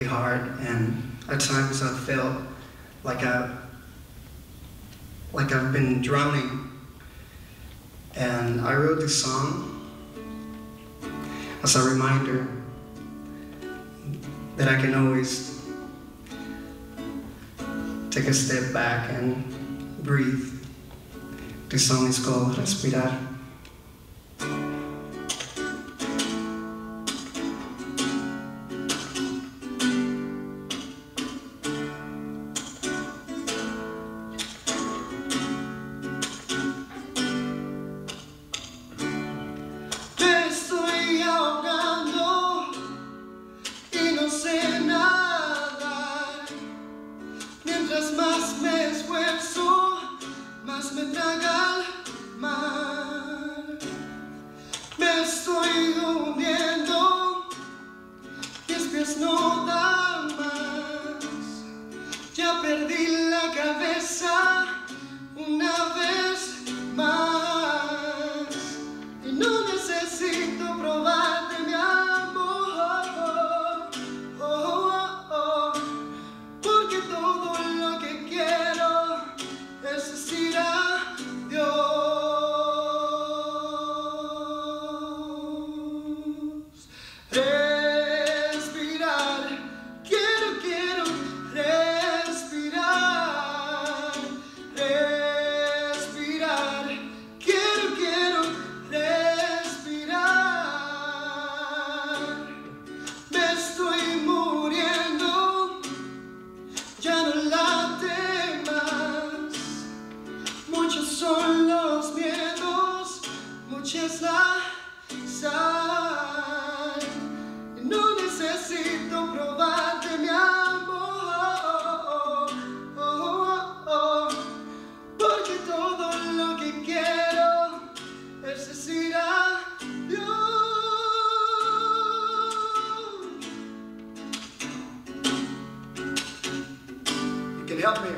hard, and at times I felt like I've been drowning. And I wrote this song as a reminder that I can always take a step back and breathe. This song is called Respirar. Más me esfuerzo, más me traga el mar. Me estoy hundiendo, mis pies no dan más. Ya perdí la cabeza una vez más. Y no necesito probarte mi amor. Porque todo lo que quiero es decir adiós. Respirar, quiero respirar. Respirar, quiero respirar. Me estoy muriendo, ya no late más. Muchos son los miedos, mucha es la sal. No necesito probarte mi amor, porque todo lo que quiero es decir adiós. You can help me.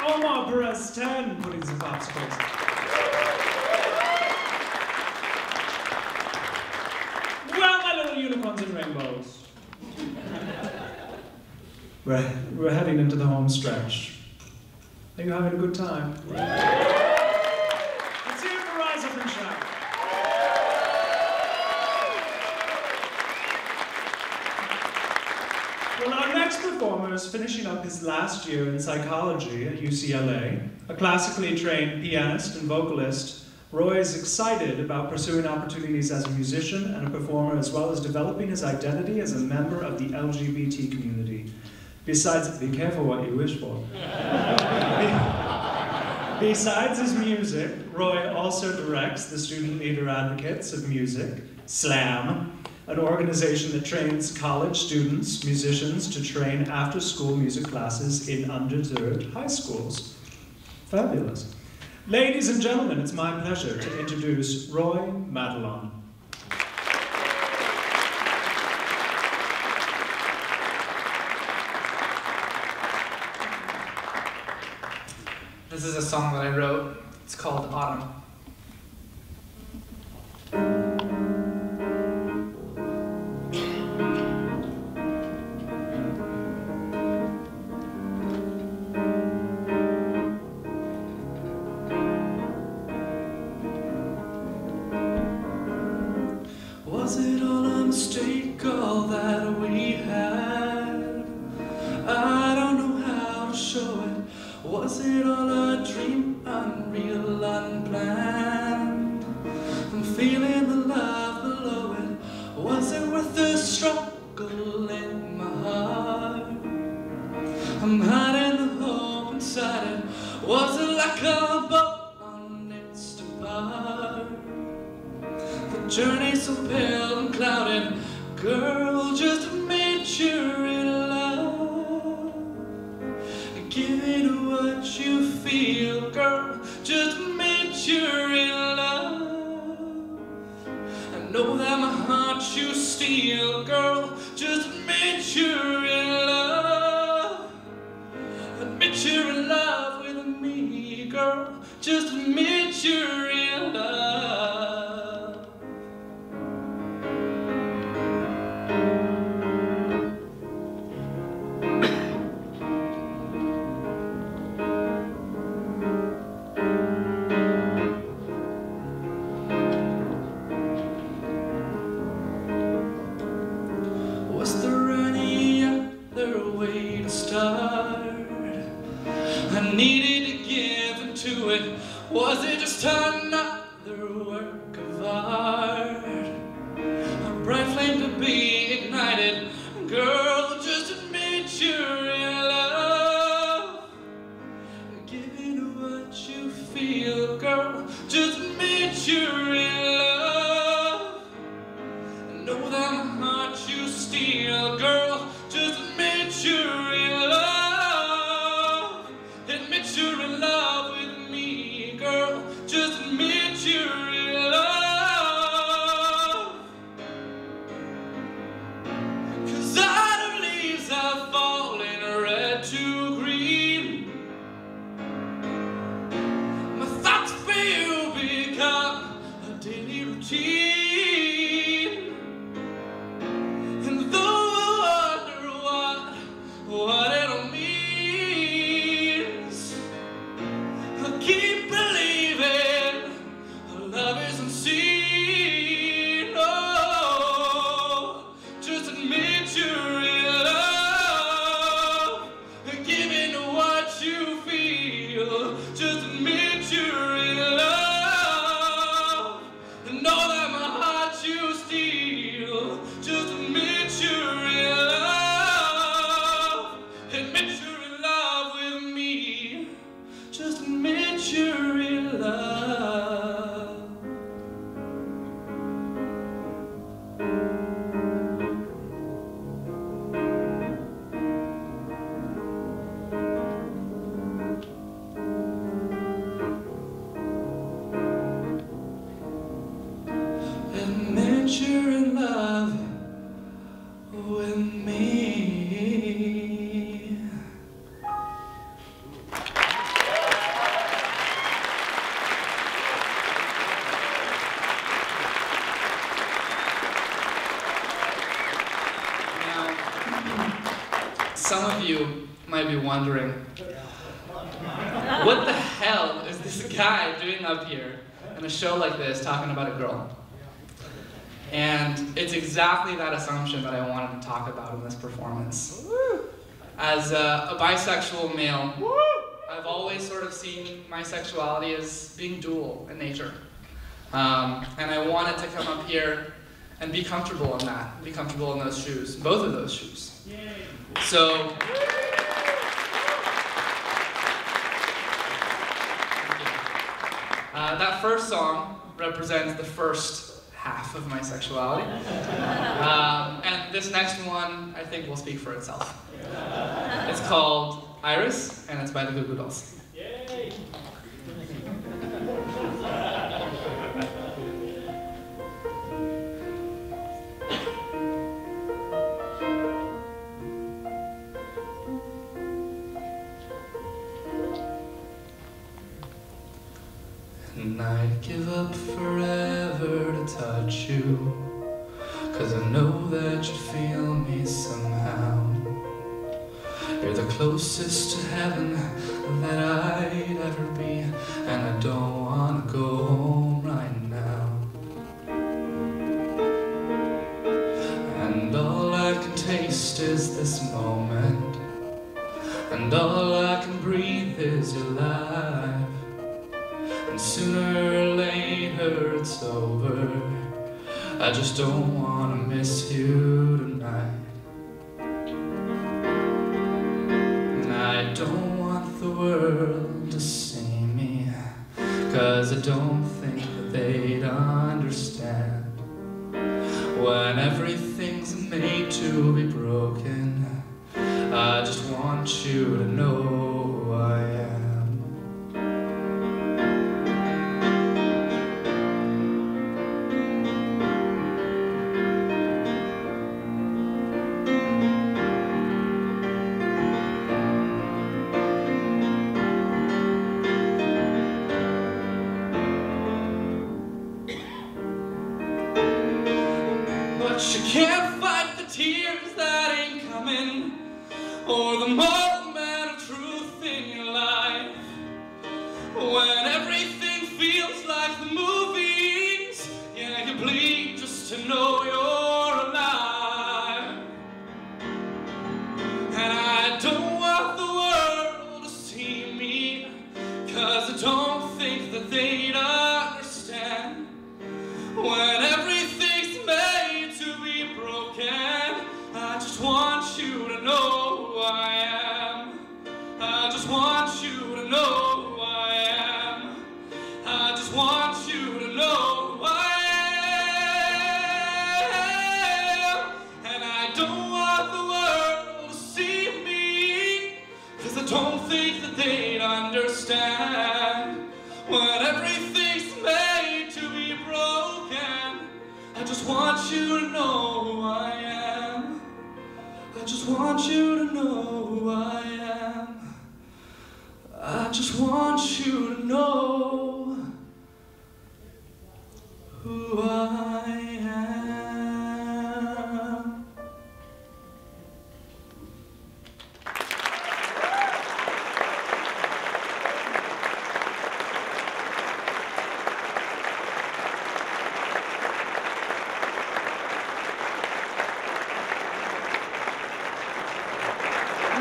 Omar Perez 10, putting some popsicles. Well, my little unicorns and rainbows. We're heading into the home stretch. Are you having a good time? Let's hear it for Rise Up and Shout. Well, our next performer is finishing up his last year in psychology at UCLA. A classically trained pianist and vocalist, Roy is excited about pursuing opportunities as a musician and a performer, as well as developing his identity as a member of the LGBT community. Besides, be careful what you wish for. Besides his music, Roy also directs the Student Leader Advocates of Music, SLAM, an organization that trains college students, musicians, to train after-school music classes in undeserved high schools. Fabulous. Ladies and gentlemen, it's my pleasure to introduce Roy Madelon. This is a song that I wrote. It's called Autumn. Was it all a mistake, all that we had? I don't know how to show it. Was it all a dream, unreal, unplanned? I'm feeling the love below it. Was it worth the struggle in my heart? I'm hiding the hope inside it. Was it like a boat on its depart? The journey so pale and clouded. Girl, just admit you're in love. Give it what you feel, girl. Just admit you're in love. I know that my heart you steal, girl. Just admit you're in love. Admit you're in love with me, girl. Just admit you're in love. Was there any other way to start? I needed to give into it. Was it just another work of art? A bright flame to be ignited. Girl, just admit you're in love. Give it what you feel, girl. Just admit you're in love. I know that my heart you steal, girl. Just admit you're in love. Admit you're in love with me, girl. Just admit you're in love. 'Cause autumn leaves are falling red to green. My thoughts for you become a daily routine. And though I wonder what it all means, I keep believing our love is unseen. Oh, just admit you're in love. Give in what you feel. Just admit you're in love. And know that my heart you steal. Just admit you're in love. Admit you're in love with me. Just admit you're in love. Admit you're in love with me. Now, some of you might be wondering, what the hell is this guy doing up here in a show like this talking about a girl? And it's exactly that assumption that I wanted to talk about in this performance. As a bisexual male, I've always sort of seen my sexuality as being dual in nature. And I wanted to come up here and be comfortable in that, be comfortable in those shoes, both of those shoes. So, that first song represents the first half of my sexuality. And this next one, I think, will speak for itself. It's called Iris, and it's by the Goo Goo Dolls. Yay! And I'd give up forever to touch you, 'cause I know that you feel me somehow. You're the closest to heaven that I'd ever be, and I don't want to go home right now. And all I can taste is this moment, and all I can breathe is your life. And sooner or later it's over, I just don't want to miss you tonight. And I don't want the world to see me, 'cause I don't think that they'd understand. When everything's made to be broken, I just want you to know who I am. But you can't fight the tears that ain't coming, or the moment of truth in your life. When everything feels like the movies, yeah, you bleed just to know you're alive. And I don't want the world to see me, 'cause I don't think that they'd understand. When everything's made to be broken, I just want you to know who I am. I just want you to know who I am. I just want you to know who I am. And I don't want the world to see me, 'cause I don't think that they'd understand. When everything's made to be broken, I just want you to know who I am. I just want you to know who I am. I just want you to know who I am.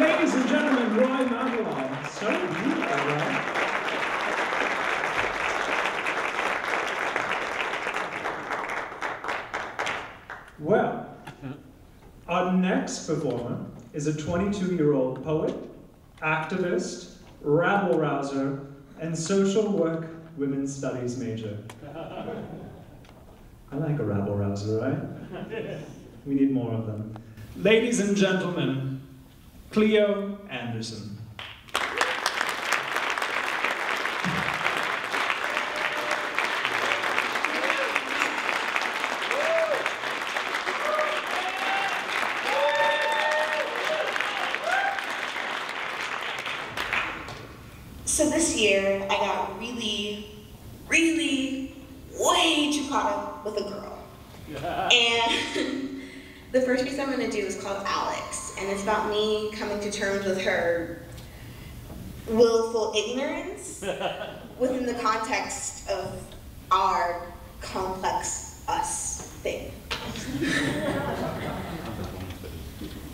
Ladies and gentlemen, Roy Madelon. So beautiful, Roy. Well, our next performer is a 22-year-old poet, activist, rabble-rouser, and social work women's studies major. I like a rabble-rouser, right? We need more of them. Ladies and gentlemen, Cleo Anderson. So this year, I got really, way too caught up with a girl. And the first piece I'm going to do is called Alex, and it's about me coming to terms with her willful ignorance within the context of our complex us thing.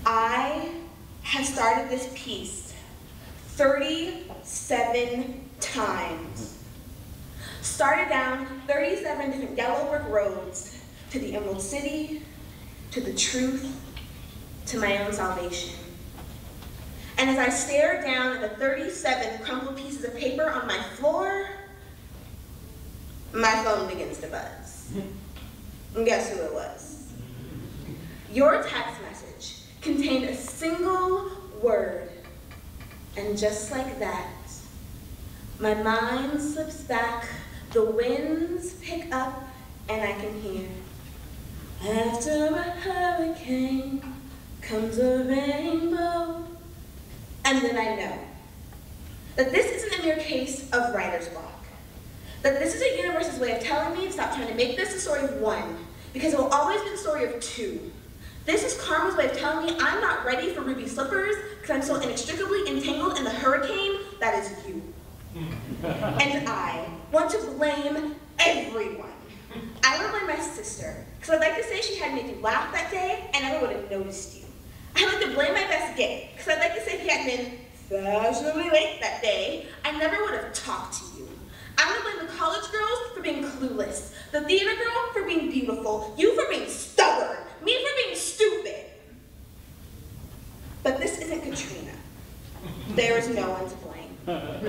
I have started this piece 37 times. Started down 37 different yellow brick roads to the Emerald City, to the truth, to my own salvation. And as I stare down at the 37 crumpled pieces of paper on my floor, my phone begins to buzz. And guess who it was? Your text message contained a single word, and just like that, my mind slips back, the winds pick up, and I can hear, after a hurricane comes a rainbow. And then I know that this isn't a mere case of writer's block. That this is a universe's way of telling me to stop trying to make this the story of one, because it will always be the story of two. This is karma's way of telling me I'm not ready for ruby slippers because I'm so inextricably entangled in the hurricane that is you. And I want to blame everyone. I want to blame my sister, because I'd like to say she had made you laugh that day, I never would have noticed you. I'd like to blame my best gay, because I'd like to say if he had been fashionably late that day, I never would have talked to you. I'm going to blame the college girls for being clueless, the theater girl for being beautiful, you for being stubborn, me for being stupid. But this isn't Katrina. There is no one to blame. And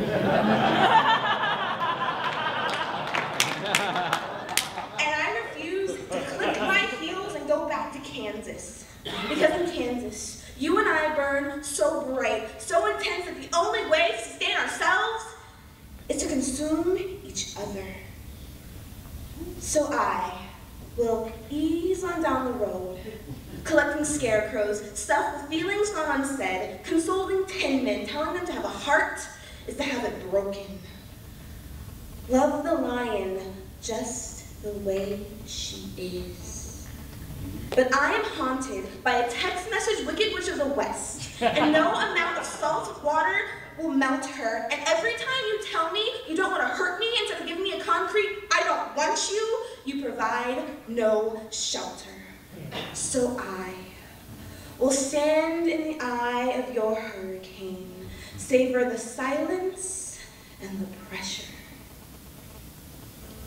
I refuse to click my heels and go back to Kansas. Because in Kansas, you and I burn so bright, so intense that the only way to sustain ourselves is to consume each other. So I will ease on down the road, collecting scarecrows, stuffed with feelings gone unsaid, consoling tin men, telling them to have a heart is to have it broken. Love the lion just the way she is. But I am haunted by a text message wicked witch of the West, and no amount of salt water will melt her, and every time you tell me you don't want to hurt me instead of giving me a concrete, I don't want you, you provide no shelter. So I will stand in the eye of your hurricane, savor the silence and the pressure.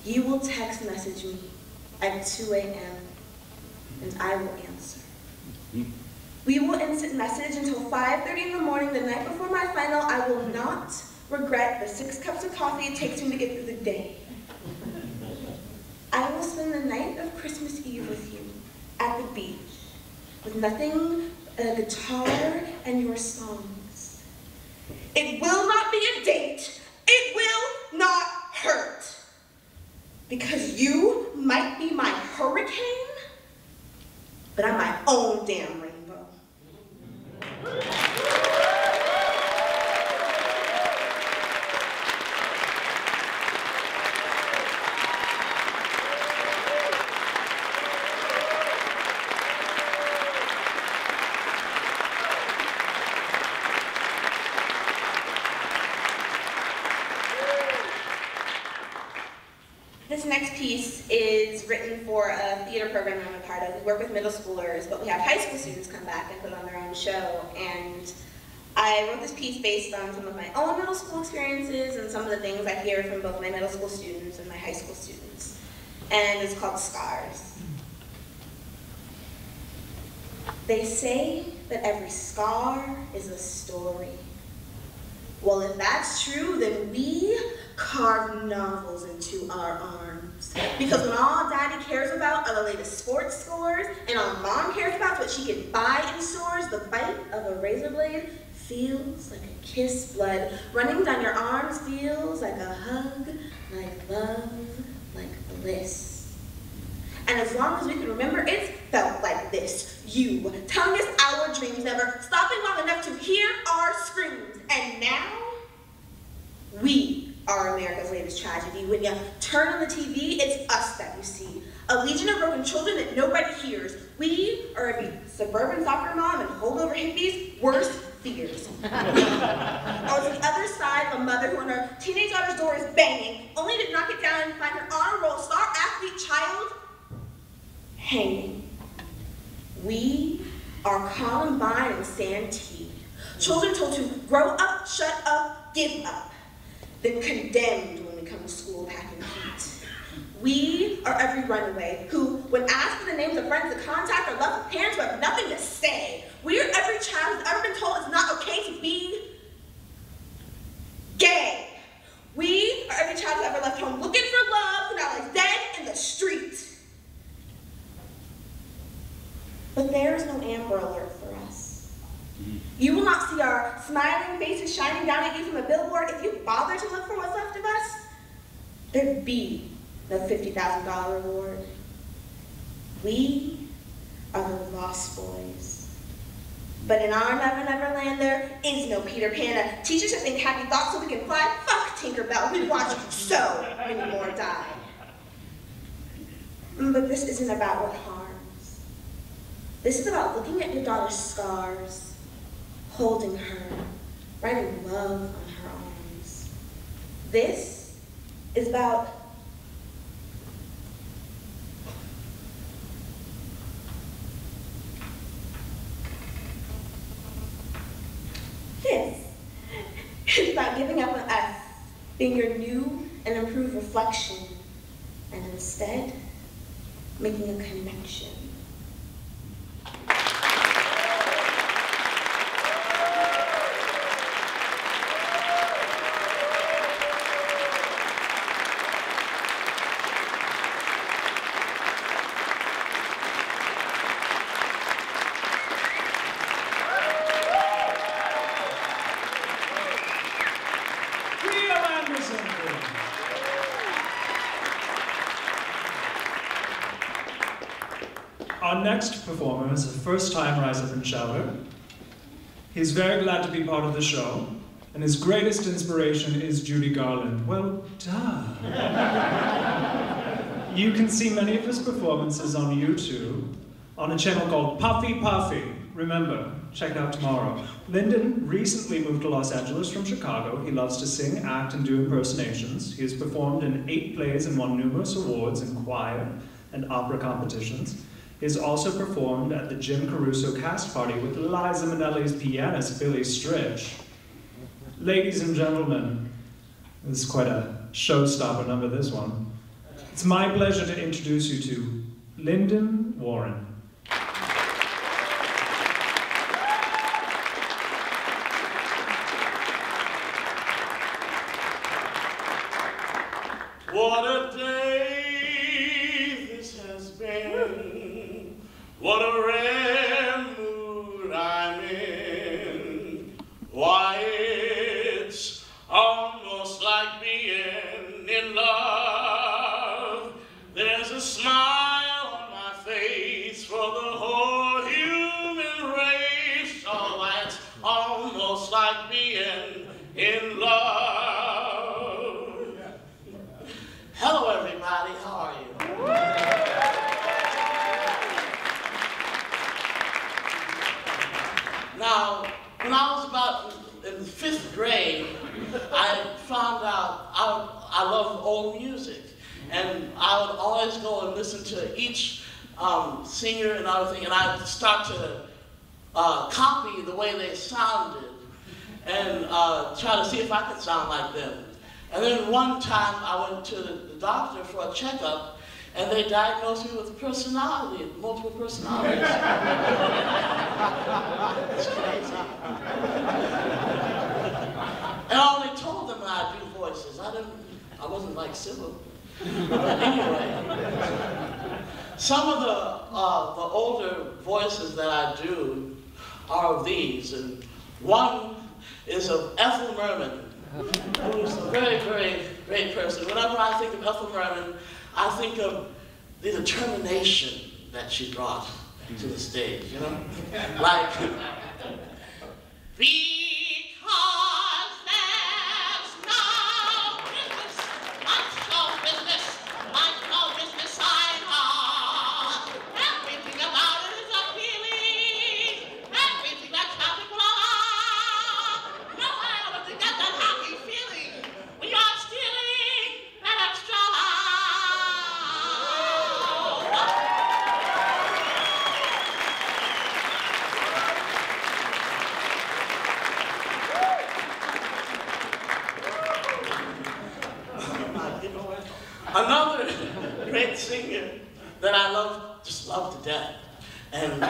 You will text message me at 2 a.m. and I will answer. We will instant message until 5:30 in the morning the night before my final. I will not regret the 6 cups of coffee it takes me to get through the day. I will spend the night of Christmas Eve with you at the beach with nothing but a guitar and your songs. It will not be a date. It will not hurt. Because you might be my hurricane, but I'm my own damn rainbow. This next piece is written for a theater program I'm a part of. We work with middle schoolers, but we have high school students come back and put on their own show. And I wrote this piece based on some of my own middle school experiences and some of the things I hear from both my middle school students and my high school students. And it's called Scars. They say that every scar is a story. Well, if that's true, then we carve novels into our arms. Because when all Daddy cares about are the latest sports scores, and all Mom cares about is what she can buy in stores, the bite of a razor blade feels like a kiss. Blood running down your arms feels like a hug, like love, like bliss. And as long as we can remember, it's felt like this. You telling us our dreams, never stopping long enough to hear our screams. And now, we are America's latest tragedy. When you turn on the TV, it's us that you see. A legion of broken children that nobody hears. We are every suburban soccer mom and holdover hippies' worst fears. We are the other side of a mother who, when her teenage daughter's door is banging, only to knock it down and find her honor roll star athlete child hanging. We are Columbine and Santee. Children told to grow up, shut up, give up. Then condemned when we come to school packing heat. We are every runaway who, when asked for the names of friends to contact, are left with parents who have nothing to say. We are every child who's ever been told it's not okay to be gay. We are every child who ever left home looking for love, who now lies dead in the street. But there is no Amber Alert for us. You will not see our smiling faces shining down at you from a billboard. If you bother to look for what's left of us, there'd be no $50,000 reward. We are the Lost Boys. But in our Never Never Land, there is no Peter Pan. A teacher should think happy thoughts so we can fly. Fuck Tinkerbell. We'd watch so many more die. But this isn't about what harms. This is about looking at your daughter's scars, holding her, writing love on her arms. This is about it's about giving up on us, being your new and improved reflection, and instead, making a connection. Our next performer is a first-time Rise Up and Shouter. He's very glad to be part of the show, and his greatest inspiration is Judy Garland. Well, duh. You can see many of his performances on YouTube on a channel called Puffy Puffy. Remember, check it out tomorrow. Lyndon recently moved to Los Angeles from Chicago. He loves to sing, act, and do impersonations. He has performed in 8 plays and won numerous awards in choir and opera competitions. He has also performed at the Jim Caruso cast party with Liza Minnelli's pianist, Billy Stritch. Ladies and gentlemen, this is quite a showstopper number, this one. It's my pleasure to introduce you to Lyndon Warren. What a day this has been. What a rare mood I'm in. Why, it's almost like being in love. There's a smile on my face for the whole human race. Oh, it's almost like being in love. Hello, everybody. How are you? Now, when I was about in the 5th grade, I found out I love old music. And I would always go and listen to each singer and everything, and I'd start to copy the way they sounded and try to see if I could sound like them. And then one time I went to the doctor for a checkup, and they diagnosed me with personality, multiple personalities. It's crazy. And I only told them that I do voices. I wasn't like Sybil. But anyway, some of the older voices that I do are of these, and one is of Ethel Merman, who's a very, very great person. Whenever I think of Ethel Merman, I think of the determination that she brought to the stage, you know? Like, because there's no business, much no business I know. Everything about it is appealing, everything that's happening wrong. No, I don't think that's that happy feeling when you're stealing that extra. Another great singer that I just love to death, and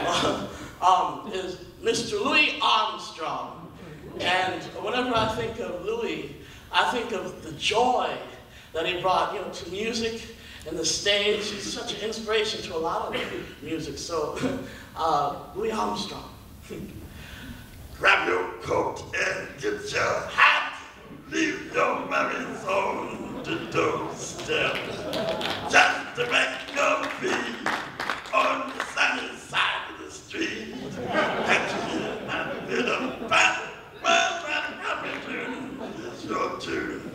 is Mr. Louis Armstrong. And whenever I think of Louis, I think of the joy that he brought, to music and the stage. He's such an inspiration to a lot of music. So, Louis Armstrong. Grab your coat and get your hat. Leave your marries on the doorstep. Just to make your feet on the sunny side of the street. Actually, a bit of fun. Well, that happy tune is your tune.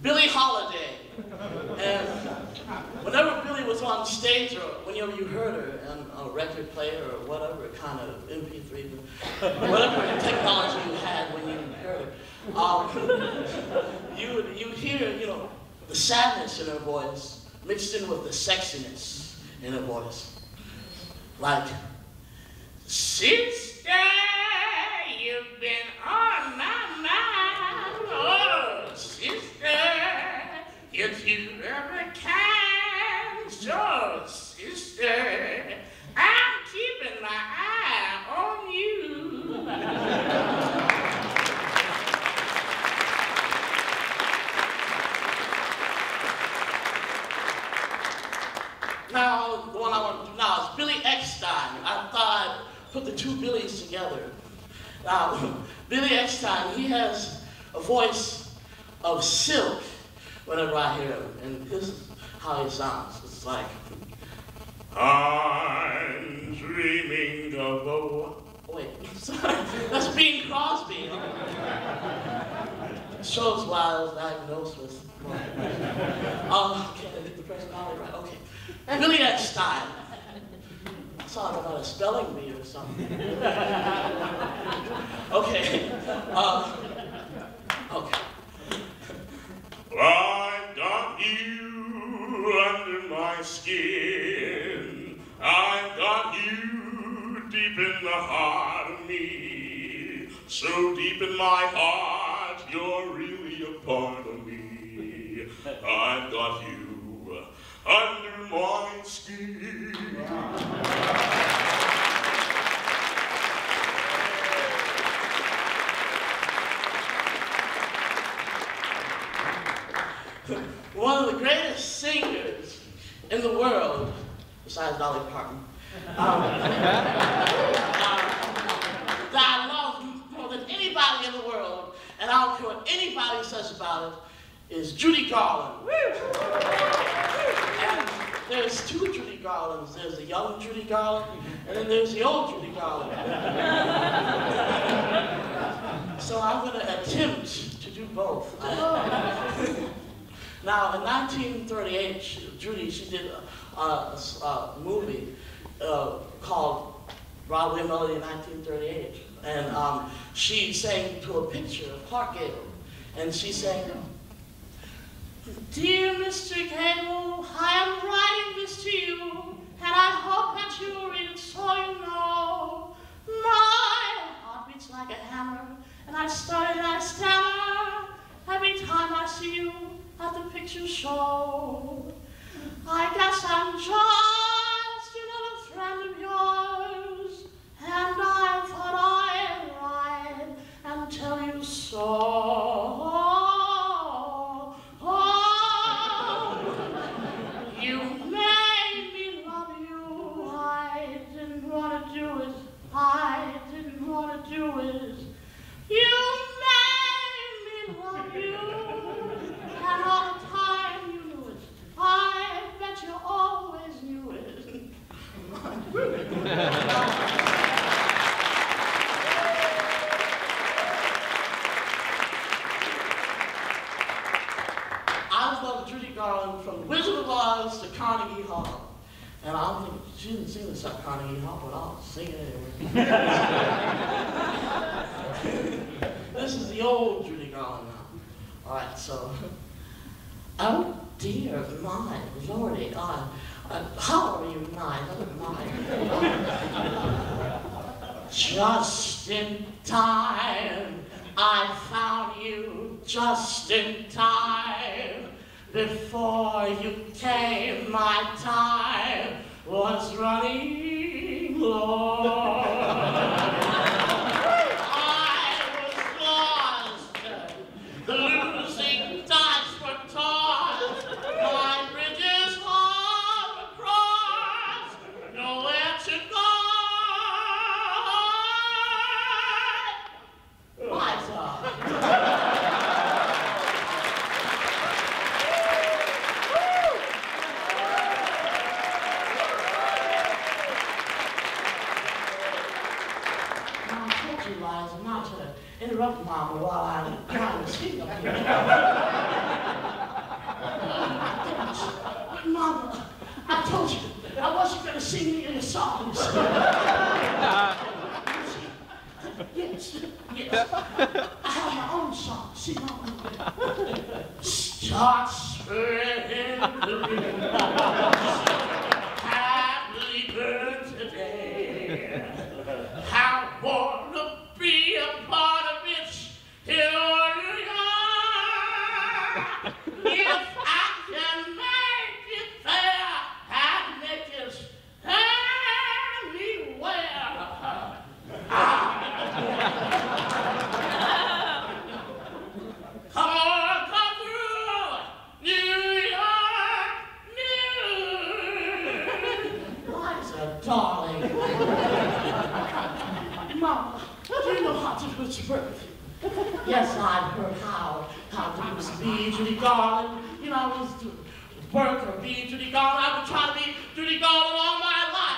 Billie Holiday. And whenever Billie was on stage, or whenever you heard her on a record player or whatever kind of MP3, whatever technology you had when you heard her, you would hear, you know, the sadness in her voice mixed in with the sexiness in her voice. Like, sister, you've been on my mind. Oh, sister, if you ever can. So, sister, I'm keeping my eye on you. Now, the one I want to do now is Billy Eckstine. I thought I'd put the two Billies together. Now, Billy Eckstine, he has a voice of silk whenever I hear him, and this is how he sounds. It's like, I'm dreaming of a... Wait, sorry, that's Bing Crosby. Shows why I was diagnosed with... okay, I get the personality right, okay. Billy Eckstine. I saw it on a spelling bee or something. Okay. Okay. I've got you under my skin. I've got you deep in the heart of me. So deep in my heart, you're really a part of me. I've got you under my skin. One of the greatest singers in the world, besides Dolly Parton, that I love more than anybody in the world, and I don't care what anybody says about it, is Judy Garland. And there's two Judy Garlands. There's the young Judy Garland, and then there's the old Judy Garland. So I'm going to attempt to do both. Now, in 1938, Judy, she did a movie called Broadway Melody 1938. And she sang to a picture of Clark Gable. And she sang, "Dear Mr. Gable, I am writing this to you, and I hope that you will read it so you know. My heart beats like a hammer, and I stutter and I stammer every time I see you at the picture show. I guess I'm just another friend of yours, and I thought I'd write and tell you so. You made me love you. I didn't want to do it. I didn't want to do it. You made me love you. And all the time you knew it. I bet you always knew it. I love Judy Garland from Wizard of Oz to Carnegie Hall. And I don't think she didn't sing this at Carnegie Hall, but I'll sing it anyway. This is the old Judy Garland now. All right, so. Oh dear, my lordy, how are you, my just in time, I found you just in time. Before you came, my time was running low. I was lost, the losing dice were tossed, my bridges all across, nowhere to go. My God. Not to interrupt Mama while I'm trying to sing up here. told you I wasn't going to sing any of your songs. Yes, yes. I have my own song. Sing on. Start spreading the news. Happy birthday. I want to be a part of it. Here you are. If I can make it there, I'll make it anywhere. Come on, come through, New York, New. Liza, darling. Mama, do you know how to do its birth? Yes, I've heard how to use be Judy Garland. You know, I was to work or be Judy Garland. I've been trying to be Judy Garland all my life.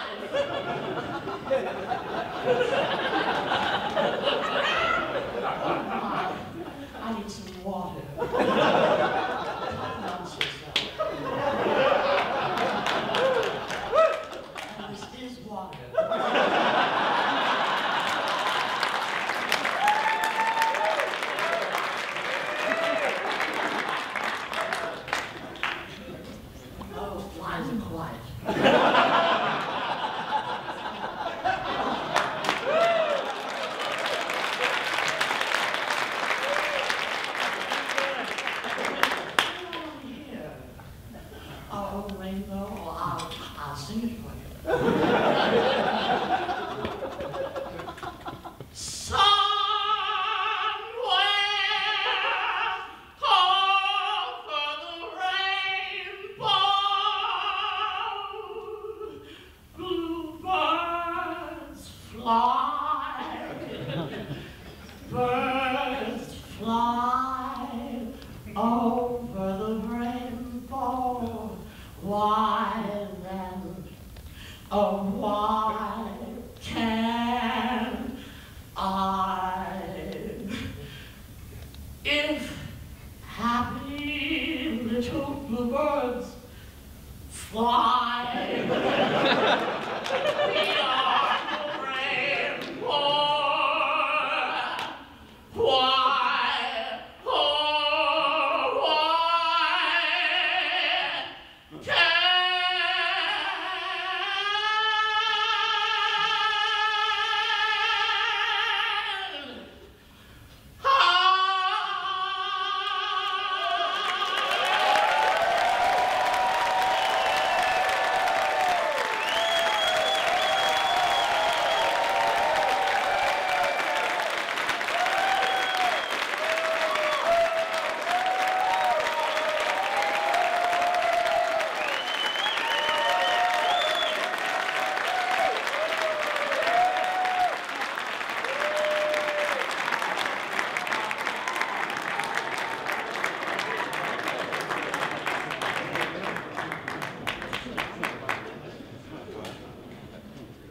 I need some water. And this is water. Oh, flies are quiet. Oh, rainbow, I'll sing it for you. Somewhere over the rainbow, bluebirds fly, birds fly over the rainbow. Why then, oh why can't I? If happy little bluebirds fly beyond the rainbow, why, oh why can't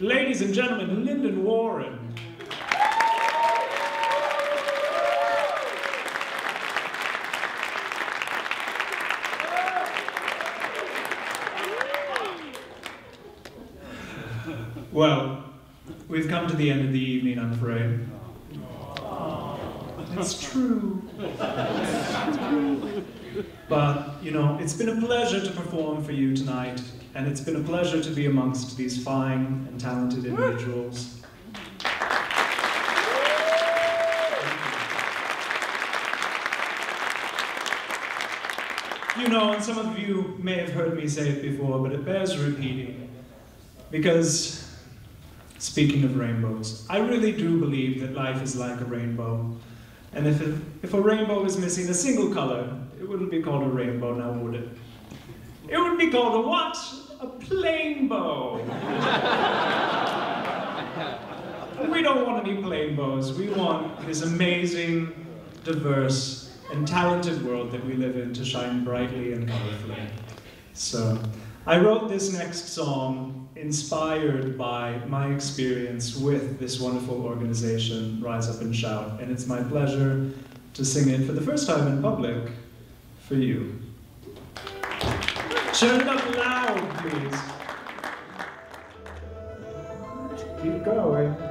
Ladies and gentlemen, Lyndon Warren. Well, we've come to the end of the evening, I'm afraid. It's true. But, you know, it's been a pleasure to perform for you tonight, and it's been a pleasure to be amongst these fine and talented individuals. You know, and some of you may have heard me say it before, but it bears repeating. Because, speaking of rainbows, I really do believe that life is like a rainbow. And if a rainbow is missing a single color, it wouldn't be called a rainbow now, would it? It would be called a what? A plain bow. We don't want any plain bows. We want this amazing, diverse, and talented world that we live in to shine brightly and colorfully. So, I wrote this next song inspired by my experience with this wonderful organization, Rise Up and Shout, and it's my pleasure to sing it for the first time in public for you. Turn it up loud, please. keep going.